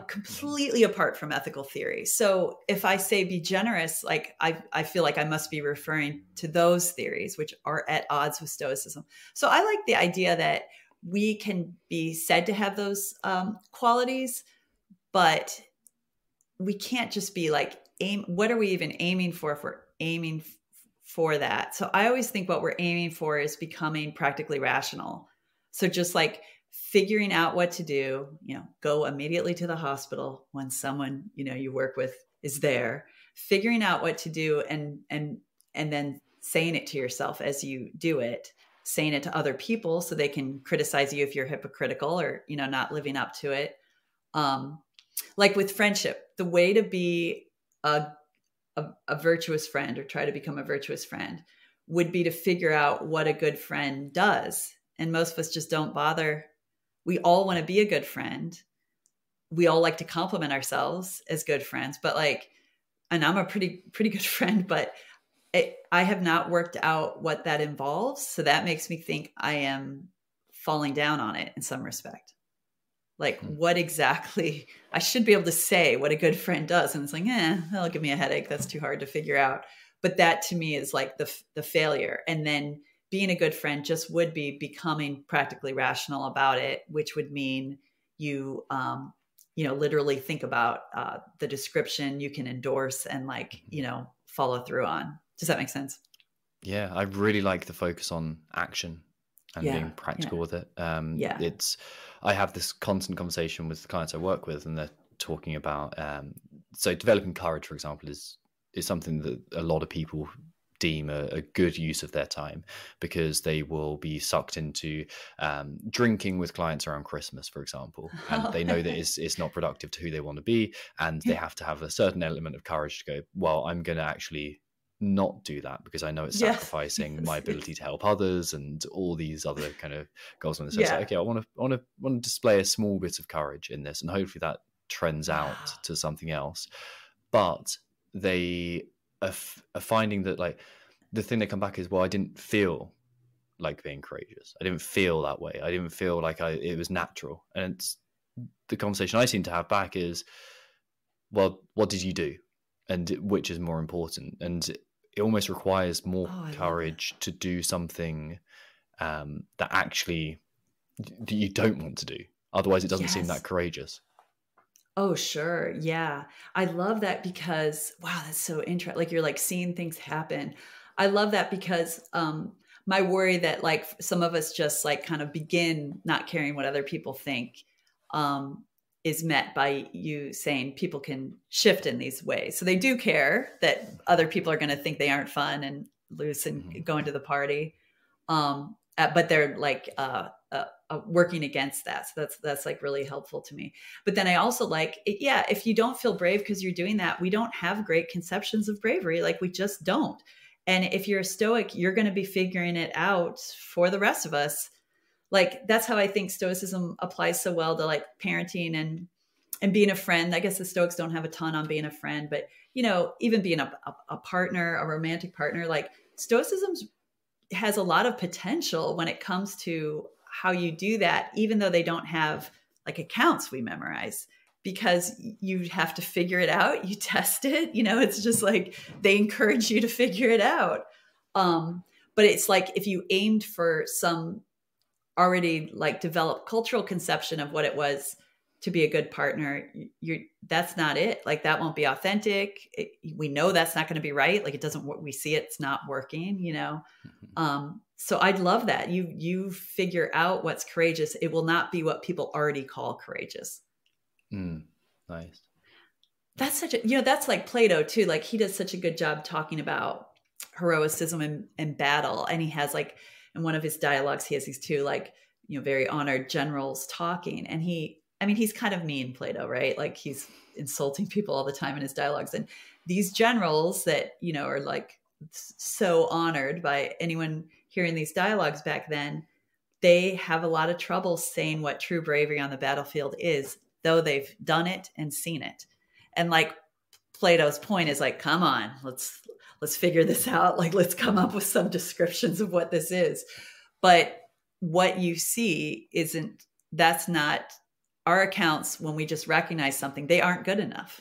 completely apart from ethical theory. So if I say be generous, like I feel like I must be referring to those theories, which are at odds with Stoicism. So I like the idea that we can be said to have those qualities, but we can't just be like, what are we even aiming for if we're aiming for that? So I always think what we're aiming for is becoming practically rational. So just like figuring out what to do, go immediately to the hospital when someone, you work with is there, figuring out what to do and then saying it to yourself as you do it, saying it to other people so they can criticize you if you're hypocritical or, not living up to it. Like with friendship, the way to be a virtuous friend or try to become a virtuous friend would be to figure out what a good friend does. And most of us just don't bother. We all want to be a good friend. We all like to compliment ourselves as good friends, but and I'm a pretty good friend, but I have not worked out what that involves. So that makes me think I am falling down on it in some respect. Like what exactly, I should be able to say what a good friend does. And it's like, that'll give me a headache. That's too hard to figure out. But that to me is like the failure. And then being a good friend just would be becoming practically rational about it, which would mean you, literally think about the description you can endorse and follow through on. Does that make sense? Yeah, I really like the focus on action and being practical with it. I have this constant conversation with the clients I work with, and they're talking about so developing courage, for example, is something that a lot of people deem a good use of their time, because they will be sucked into drinking with clients around Christmas, for example, and they know that it's not productive to who they want to be, and they have to have a certain element of courage to go, well, I'm going to actually not do that because I know it's sacrificing my ability to help others and all these other kind of goals. So it's like, okay, I want to display a small bit of courage in this, and hopefully that trends out to something else. But they are finding that like the thing they come back is, well, I didn't feel like being courageous. I didn't feel that way. I didn't feel like it was natural. And it's, the conversation I seem to have back is, well, what did you do? And which is more important? And it almost requires more courage to do something that actually you don't want to do. Otherwise, it doesn't seem that courageous. Oh, sure. Yeah. I love that because, wow, that's so interesting. Like you're like seeing things happen. I love that because my worry that like some of us just like kind of begin not caring what other people think is met by you saying people can shift in these ways. So they do care that other people are going to think they aren't fun and loose and going to the party. But they're like working against that. So that's like really helpful to me. But then I also like, if you don't feel brave because you're doing that, we don't have great conceptions of bravery. Like we just don't. And if you're a Stoic, you're going to be figuring it out for the rest of us. Like that's how I think Stoicism applies so well to like parenting and being a friend. I guess the Stoics don't have a ton on being a friend, but even being a partner, a romantic partner, like Stoicism has a lot of potential when it comes to how you do that, even though they don't have like accounts we memorize, because you have to figure it out. You test it, it's just like they encourage you to figure it out. But it's like if you aimed for some already like developed cultural conception of what it was to be a good partner, that's not it. Like that won't be authentic. We know that's not going to be right. Like it doesn't, we see it's not working, So I'd love that you figure out what's courageous. It will not be what people already call courageous. Nice. That's such a, that's like Plato too. Like he does such a good job talking about heroism and battle. And he has like, in one of his dialogues, he has these two like, very honored generals talking. And he's kind of mean, Plato, right? Like he's insulting people all the time in his dialogues. And these generals that, are like so honored by anyone hearing these dialogues back then, they have a lot of trouble saying what true bravery on the battlefield is, though they've done it and seen it. And like Plato's point is like, come on, let's figure this out. Like, let's come up with some descriptions of what this is. But what you see that's not our accounts. When we just recognize something, they aren't good enough.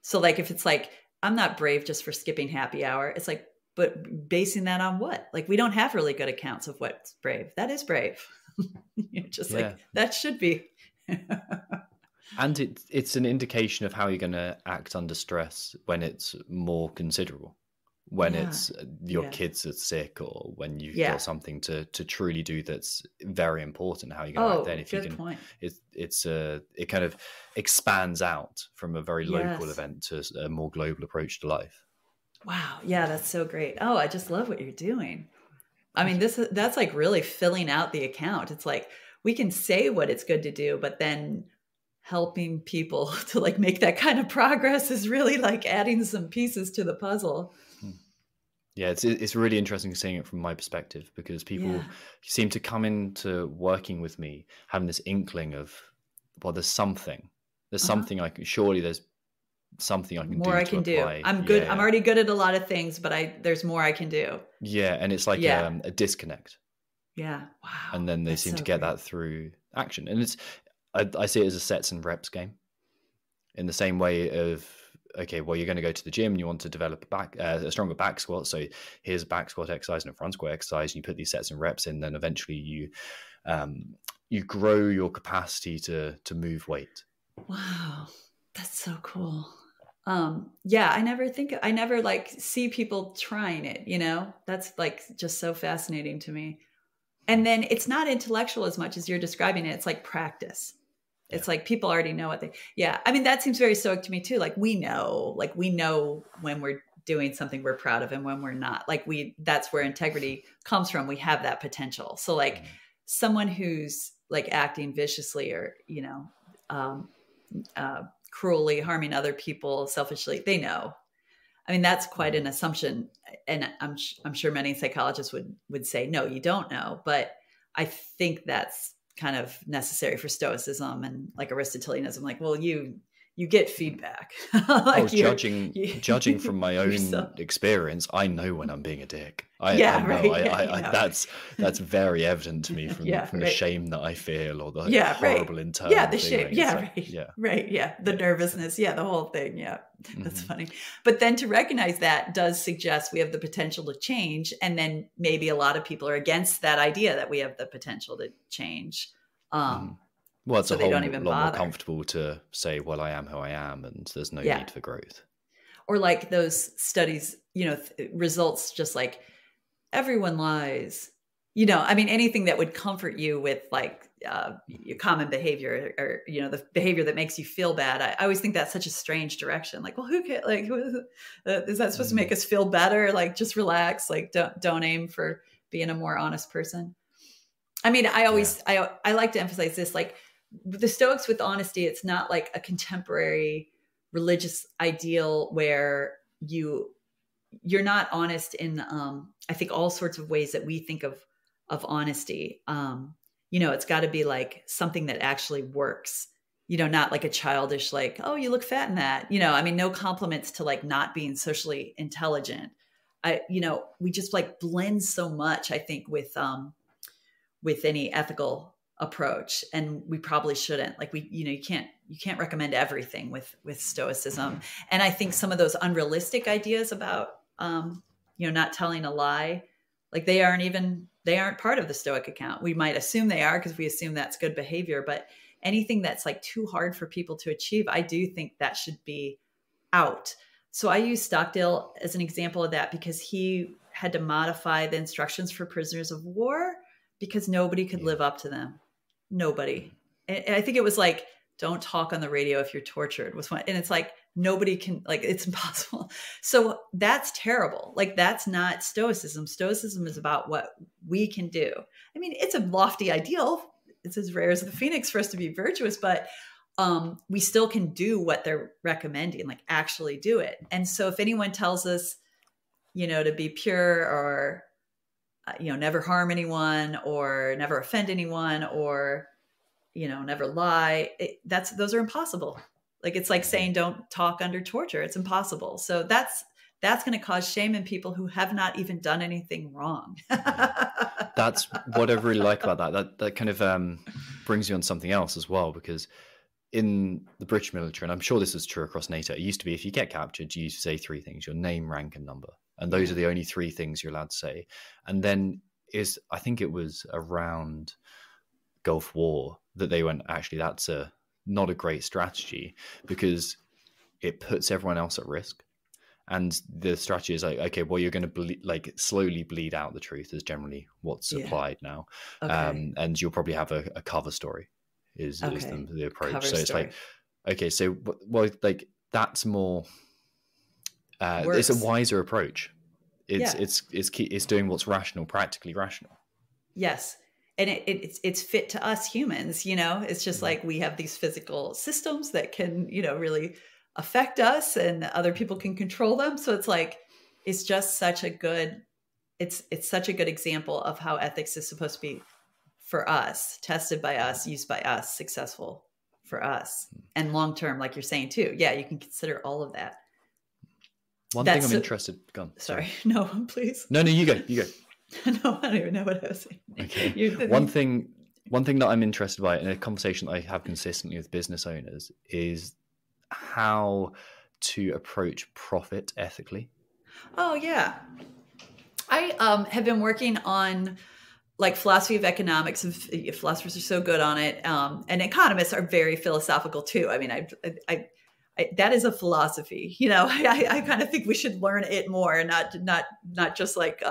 So like, if it's like, I'm not brave just for skipping happy hour, it's like, but basing that on what? Like, we don't have really good accounts of what's brave. That is brave. Like, that should be. And it's an indication of how you're going to act under stress when it's more considerable, when it's your kids are sick, or when you've got something to truly do that's very important. How you're going to act then? If you can, point. It kind of expands out from a very local event to a more global approach to life. Wow, yeah, that's so great. Oh, I just love what you're doing. I mean, that's like really filling out the account. It's like we can say what it's good to do, but then helping people to like make that kind of progress is really like adding some pieces to the puzzle. Yeah, it's really interesting seeing it from my perspective, because people seem to come into working with me having this inkling of, well, there's something I can, surely there's something I can more do. I can do. I'm good. I'm already good at a lot of things, but there's more I can do. Yeah. And it's like a disconnect. Yeah. Wow. And then they seem to get that through action. And I see it as a sets and reps game, in the same way of, okay, well, you're going to go to the gym and you want to develop a stronger back squat. So here's a back squat exercise and a front squat exercise. And you put these sets and reps in, then eventually you grow your capacity to move weight. Wow. That's so cool. I never like see people trying it, that's like just so fascinating to me. And then it's not intellectual as much as you're describing it. It's like practice. It's like people already know what I mean, that seems very Stoic to me too. Like we know when we're doing something we're proud of and when we're not. Like that's where integrity comes from. We have that potential. So like someone who's like acting viciously or, cruelly harming other people selfishly, they know. I mean, that's quite an assumption. And I'm sure many psychologists would say, no, you don't know. But I think that's kind of necessary for Stoicism and like Aristotelianism. Like, well, you get feedback. Like judging from my own experience, I know when I'm being a dick. I know. That's very evident to me from the shame that I feel, or the horrible internal the shame. The nervousness. The whole thing. That's funny. But then to recognize that does suggest we have the potential to change, and then maybe a lot of people are against that idea that we have the potential to change. Well, it's a whole lot more comfortable to say, well, I am who I am, and there's no need for growth. Or like those studies, results just like everyone lies, I mean, anything that would comfort you with like your common behavior or, the behavior that makes you feel bad. I always think that's such a strange direction. Like, well, who can, like, is that supposed to make us feel better? Like, just relax. Like, don't aim for being a more honest person. I mean, I like to emphasize this, like the Stoics with honesty, it's not like a contemporary religious ideal where you're not honest in, I think all sorts of ways that we think of honesty. It's got to be like something that actually works, not like a childish, like, oh, you look fat in that, I mean, no compliments to like not being socially intelligent. We just like blend so much, I think, with any ethical approach. And we probably shouldn't, like you can't recommend everything with Stoicism. And I think some of those unrealistic ideas about, not telling a lie, like they aren't part of the Stoic account. We might assume they are because we assume that's good behavior, but anything that's like too hard for people to achieve, I do think that should be out. So I use Stockdale as an example of that because he had to modify the instructions for prisoners of war because nobody could live up to them. Nobody. And I think it was like don't talk on the radio if you're tortured was one. And it's like, nobody can, like, it's impossible. So that's terrible. Like, that's not Stoicism. Stoicism is about what we can do. I mean, it's a lofty ideal. It's as rare as the phoenix for us to be virtuous, but we still can do what they're recommending, like actually do it. And so if anyone tells us, to be pure or, never harm anyone or never offend anyone or, never lie, those are impossible. Like, it's like saying don't talk under torture. It's impossible. So that's going to cause shame in people who have not even done anything wrong. That's what I really like about that. That kind of brings you on something else as well, because in the British military, and I'm sure this is true across NATO, it used to be if you get captured, you say 3 things: your name, rank, and number. And those are the only 3 things you're allowed to say. And then I think it was around Gulf War that they went, actually, that's not a great strategy, because it puts everyone else at risk. And the strategy is like, okay, well, you're going to slowly bleed out the truth is generally what's applied now. Okay. And you'll probably have a cover story is the approach. Cover so it's story. Like, okay, so, well, like, that's more, it's a wiser approach. It's doing what's rational, practically rational. Yes. And it's fit to us humans, it's just like we have these physical systems that can, really affect us, and other people can control them. So it's like, it's just such a good, it's such a good example of how ethics is supposed to be for us, tested by us, used by us, successful for us, and long-term, like you're saying too. Yeah. You can consider all of that. One thing I'm interested. Go on. Sorry. No, please. No, you go. No, I don't even know what I was saying. Okay. One thing that I'm interested by in a conversation that I have consistently with business owners is how to approach profit ethically. Oh yeah. I have been working on like philosophy of economics. Philosophers are so good on it. And economists are very philosophical too. I mean, I that is a philosophy, I kind of think we should learn it more and not just like,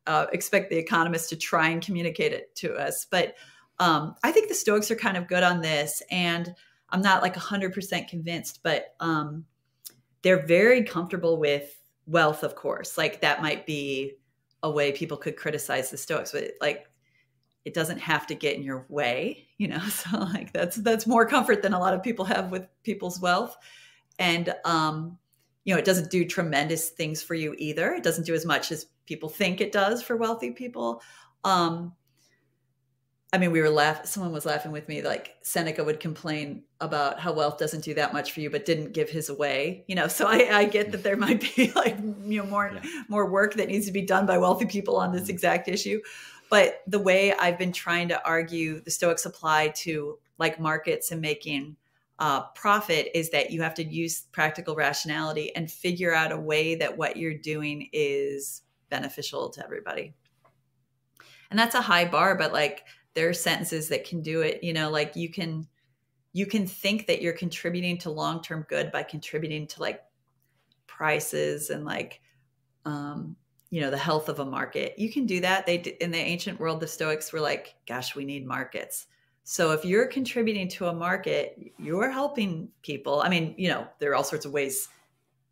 expect the economists to try and communicate it to us. But I think the Stoics are kind of good on this, and I'm not like 100% convinced, but they're very comfortable with wealth, of course. Like, that might be a way people could criticize the Stoics, but like, it doesn't have to get in your way, so like that's more comfort than a lot of people have with people's wealth. And, it doesn't do tremendous things for you either. It doesn't do as much as people think it does for wealthy people. I mean, someone was laughing with me, like Seneca would complain about how wealth doesn't do that much for you, but didn't give his away, so I get that there might be like, more work that needs to be done by wealthy people on this exact issue. But the way I've been trying to argue the Stoics apply to like markets and making profit is that you have to use practical rationality and figure out a way that what you're doing is beneficial to everybody. And that's a high bar, but like, there are sentences that can do it, like you can think that you're contributing to long-term good by contributing to like prices and like, the health of a market. You can do that. In the ancient world, the Stoics were like, gosh, we need markets. So if you're contributing to a market, you're helping people. I mean, there are all sorts of ways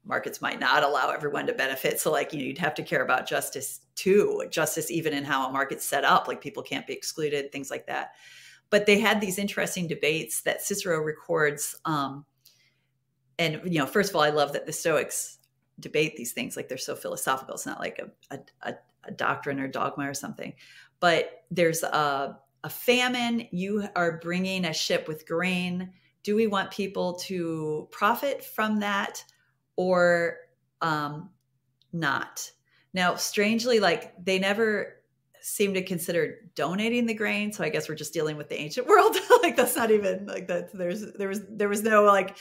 markets might not allow everyone to benefit. So like, you'd have to care about justice too, justice even in how a market's set up, like people can't be excluded, things like that. But they had these interesting debates that Cicero records. And, first of all, I love that the Stoics debate these things, like they're so philosophical. It's not like a doctrine or dogma or something. But there's a famine. You are bringing a ship with grain. Do we want people to profit from that or not? Now, strangely, like they never seem to consider donating the grain. So I guess we're just dealing with the ancient world. Like that's not even like that. There was no like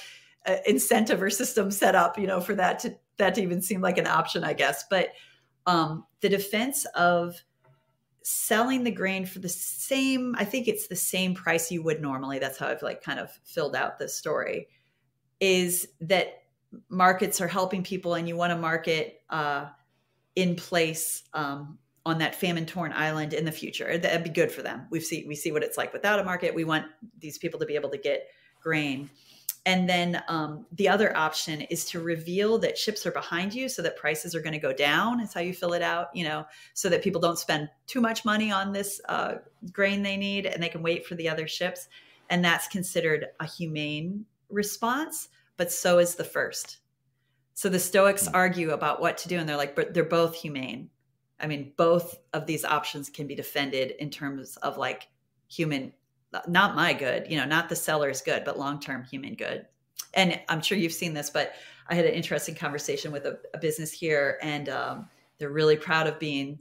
incentive or system set up, for that to even seem like an option, I guess. But the defense of selling the grain for the same, I think it's the same price you would normally. That's how I've like kind of filled out this story, is that markets are helping people and you want a market in place on that famine-torn island in the future. That'd be good for them. We see what it's like without a market. We want these people to be able to get grain. And then the other option is to reveal that ships are behind you so that prices are going to go down. It's how you fill it out, so that people don't spend too much money on this grain they need and they can wait for the other ships. And that's considered a humane response, but so is the first. So the Stoics argue about what to do, and they're like, but they're both humane. I mean, both of these options can be defended in terms of like human, not my good, not the seller's good, but long-term human good. And I'm sure you've seen this, but I had an interesting conversation with a business here, and they're really proud of being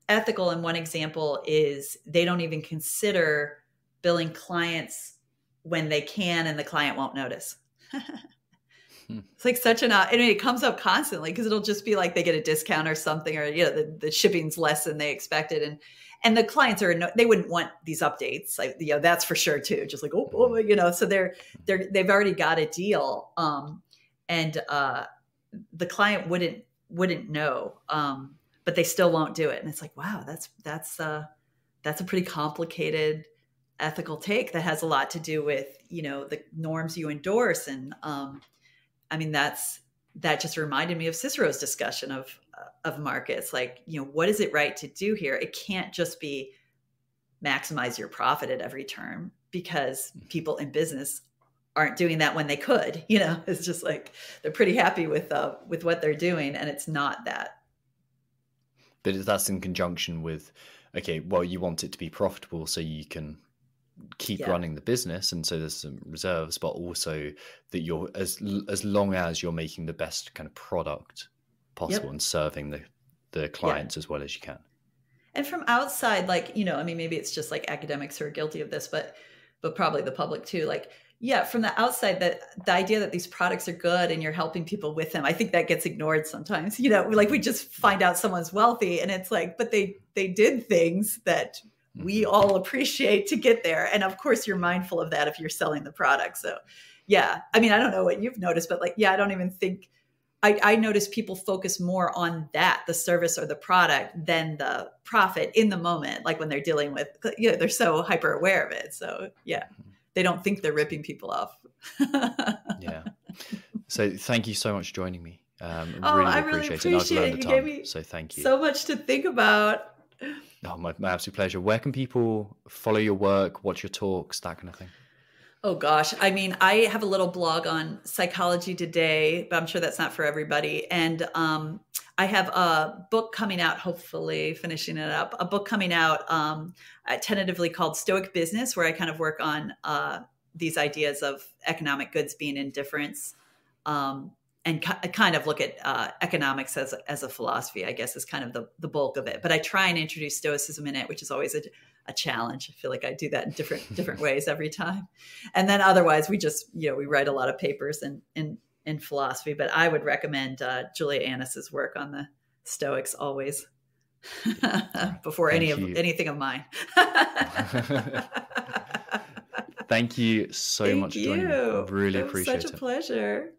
ethical. And one example is they don't even consider billing clients when they can and the client won't notice. It's like such it comes up constantly because it'll just be like they get a discount or something, or the shipping's less than they expected, and the clients they wouldn't want these updates, like that's for sure too. Just like so they've already got a deal, and the client wouldn't know, but they still won't do it, and it's like, wow, that's a pretty complicated ethical take that has a lot to do with the norms you endorse. And I mean, that just reminded me of Cicero's discussion of markets. Like, what is it right to do here? It can't just be maximize your profit at every turn, because people in business aren't doing that when they could. It's just like they're pretty happy with what they're doing, and it's not that. But that's in conjunction with, okay, well, you want it to be profitable so you can keep running the business, and so there's some reserves, but also that you're as long as you're making the best kind of product possible and serving the clients as well as you can. And from outside, like, I mean, maybe it's just like academics who are guilty of this, but probably the public too. Like, from the outside, the idea that these products are good and you're helping people with them, I think that gets ignored sometimes. Like we just find out someone's wealthy, and it's like, but they did things that we all appreciate to get there. And of course you're mindful of that if you're selling the product. So I mean, I don't know what you've noticed, but like, I don't even think I notice people focus more on that, the service or the product, than the profit in the moment. Like when they're dealing with, they're so hyper aware of it. So they don't think they're ripping people off. So thank you so much for joining me. I really appreciate it. You gave me so thank you. So much to think about. Oh, my absolute pleasure. Where can people follow your work, watch your talks, that kind of thing? Oh, gosh. I mean, I have a little blog on Psychology Today, but I'm sure that's not for everybody. And I have a book coming out, hopefully finishing it up, a book coming out tentatively called Stoic Business, where I kind of work on these ideas of economic goods being indifference, and kind of look at economics as a philosophy, I guess, is kind of the bulk of it. But I try and introduce Stoicism in it, which is always a challenge. I feel like I do that in different ways every time. And then otherwise, we just, we write a lot of papers in philosophy. But I would recommend Julia Annis's work on the Stoics always before anything of mine. Thank you so much for joining me. I really appreciate it. Such a pleasure.